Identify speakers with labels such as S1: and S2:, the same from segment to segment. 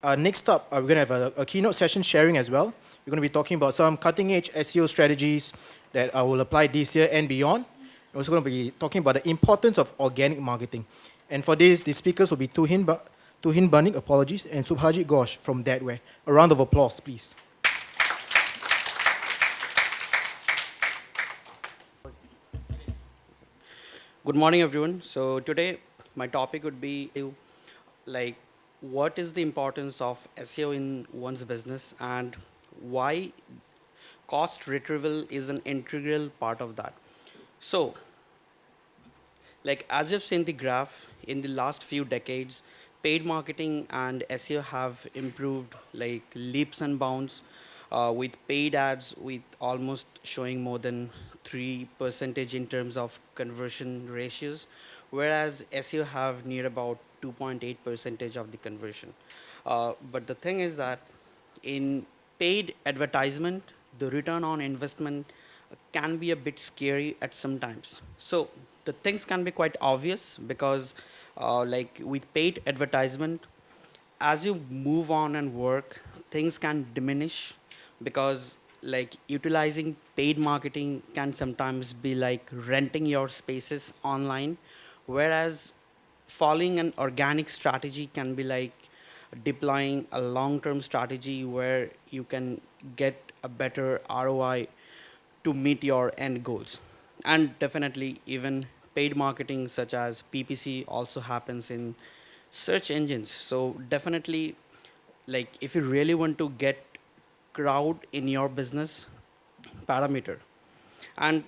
S1: Next up, we're going to have a keynote session sharing as well. We're going to be talking about some cutting-edge SEO strategies that will apply this year and beyond. We're also going to be talking about the importance of organic marketing. And for this, the speakers will be Tuhin Banik, apologies, and Subhajit Ghosh from Thatware. A round of applause, please.
S2: Good morning, everyone. So today, my topic would be like, what is the importance of SEO in one's business and why cost retrieval is an integral part of that. So, like as you've seen the graph, in the last few decades, paid marketing and SEO have improved like leaps and bounds, with paid ads with almost showing more than 3% in terms of conversion ratios, whereas SEO have near about 2.8% of the conversion. But the thing is that in paid advertisement, the return on investment can be a bit scary at some times. So the things can be quite obvious because like with paid advertisement, as you move on and work, things can diminish because like utilizing paid marketing can sometimes be like renting your spaces online, whereas following an organic strategy can be like deploying a long-term strategy where you can get a better ROI to meet your end goals. And definitely even paid marketing such as PPC also happens in search engines. So definitely, like if you really want to get crowd in your business parameter, and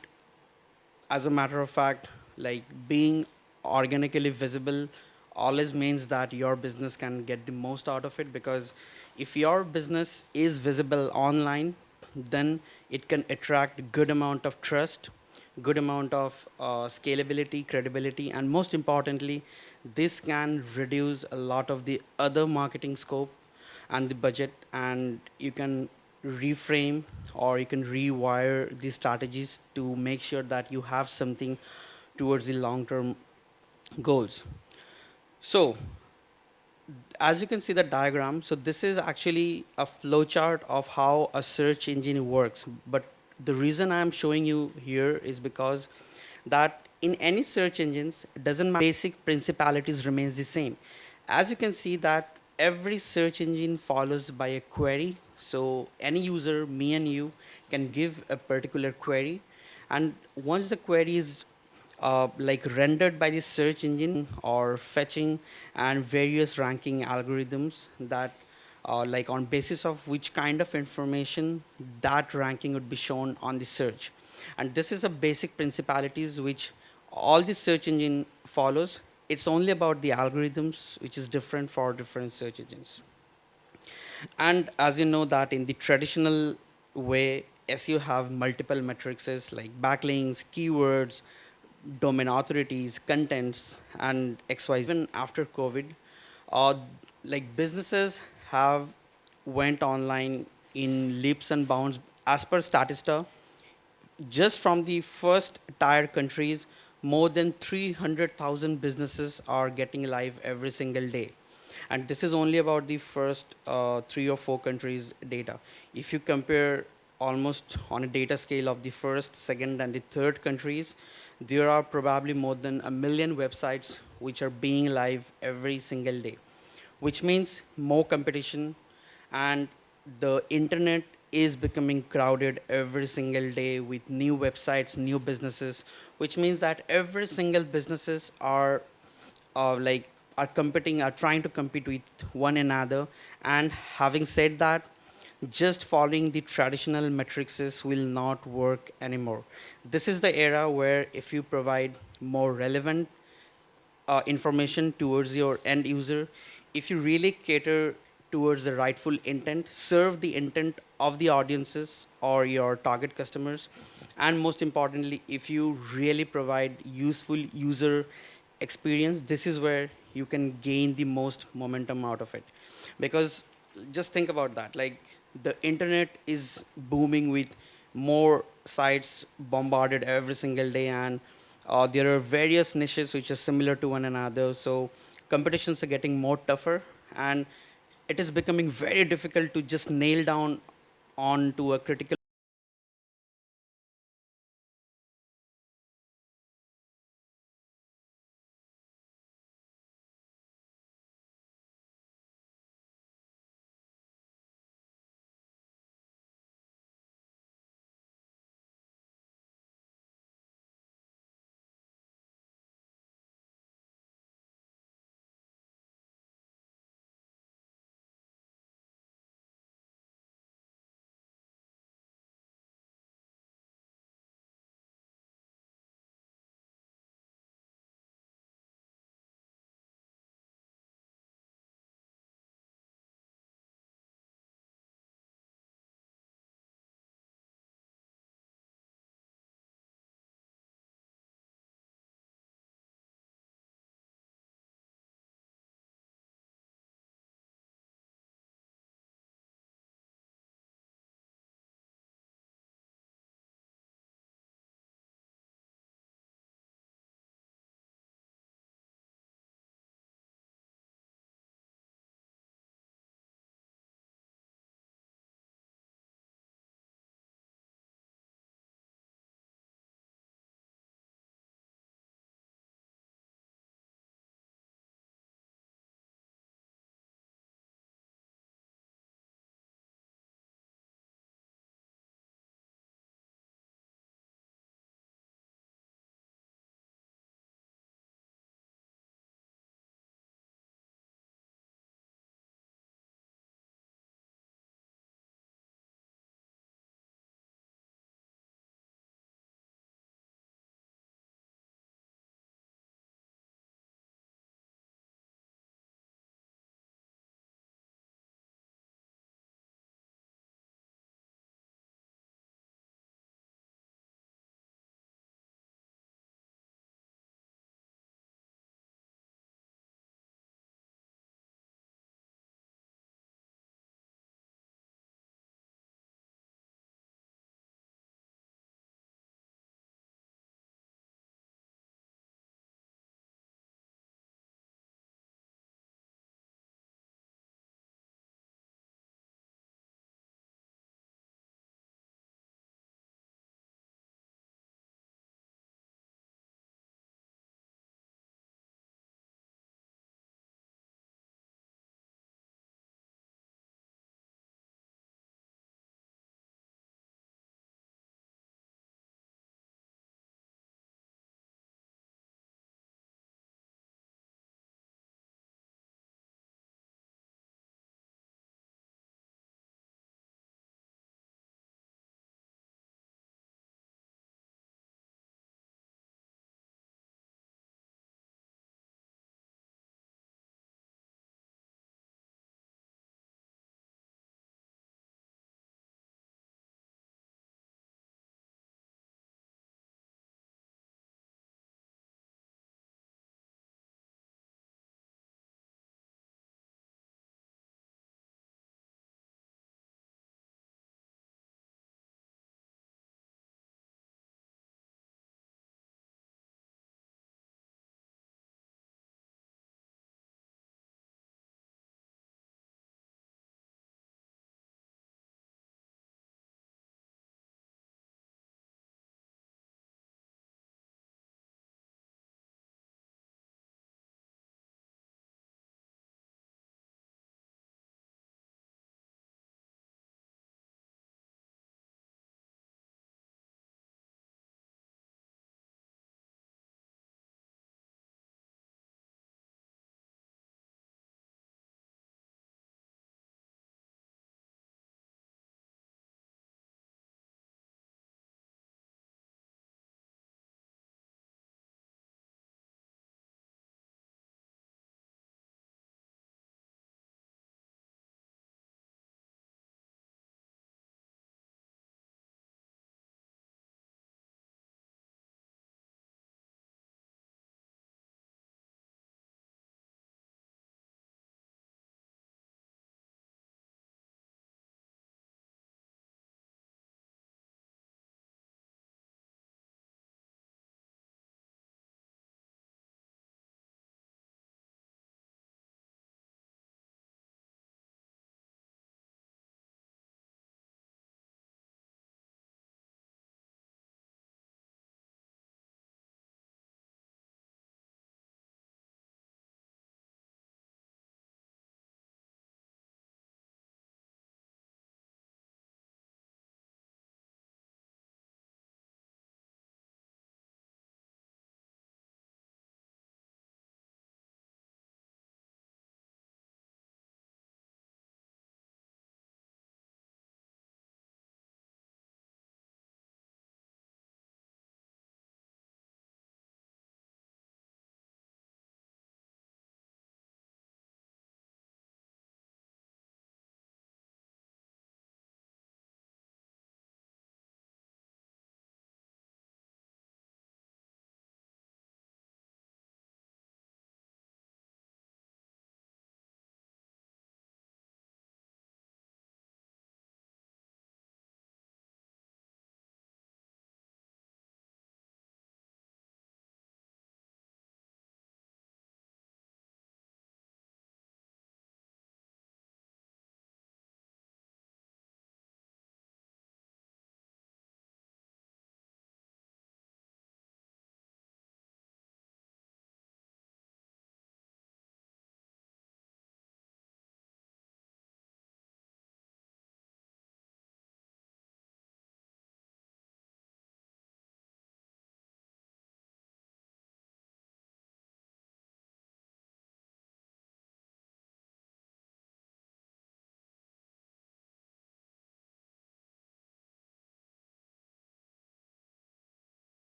S2: as a matter of fact, like being organically visible always means that your business can get the most out of it, because if your business is visible online, then it can attract good amount of trust, good amount of scalability, credibility, and most importantly, this can reduce a lot of the other marketing scope and the budget, and you can reframe or you can rewire the strategies to make sure that you have something towards the long-term goals. So as you can see the diagram, so this is actually a flowchart of how a search engine works. But the reason I'm showing you here is because that in any search engines, it doesn't matter, basic principalities remains the same. As you can see that every search engine follows by a query. So any user, me and you, can give a particular query. And once the query is like rendered by the search engine or fetching and various ranking algorithms that like on basis of which kind of information that ranking would be shown on the search. And this is a basic principalities which all the search engine follows. It's only about the algorithms which is different for different search engines. And as you know that in the traditional way, SEO have multiple metrics like backlinks, keywords, domain authorities, contents, and XYZ. Even after COVID, uh, like businesses have went online in leaps and bounds. As per Statista, just from the first tier countries, more than 300,000 businesses are getting live every single day. And this is only about the first 3 or 4 countries data. If you compare almost on a data scale of the first, second, and the third countries, there are probably more than 1 million websites which are being live every single day, which means more competition, and the internet is becoming crowded every single day with new websites, new businesses, which means that every single businesses are like are competing, are trying to compete with one another. And having said that, just following the traditional matrices will not work anymore. This is the era where if you provide more relevant information towards your end user, if you really cater towards the rightful intent, serve the intent of the audiences or your target customers, and most importantly, if you really provide useful user experience, this is where you can gain the most momentum out of it. Because just think about that, like the internet is booming with more sites bombarded every single day, and there are various niches which are similar to one another. So competitions are getting more tougher, and it is becoming very difficult to just nail down on to a critical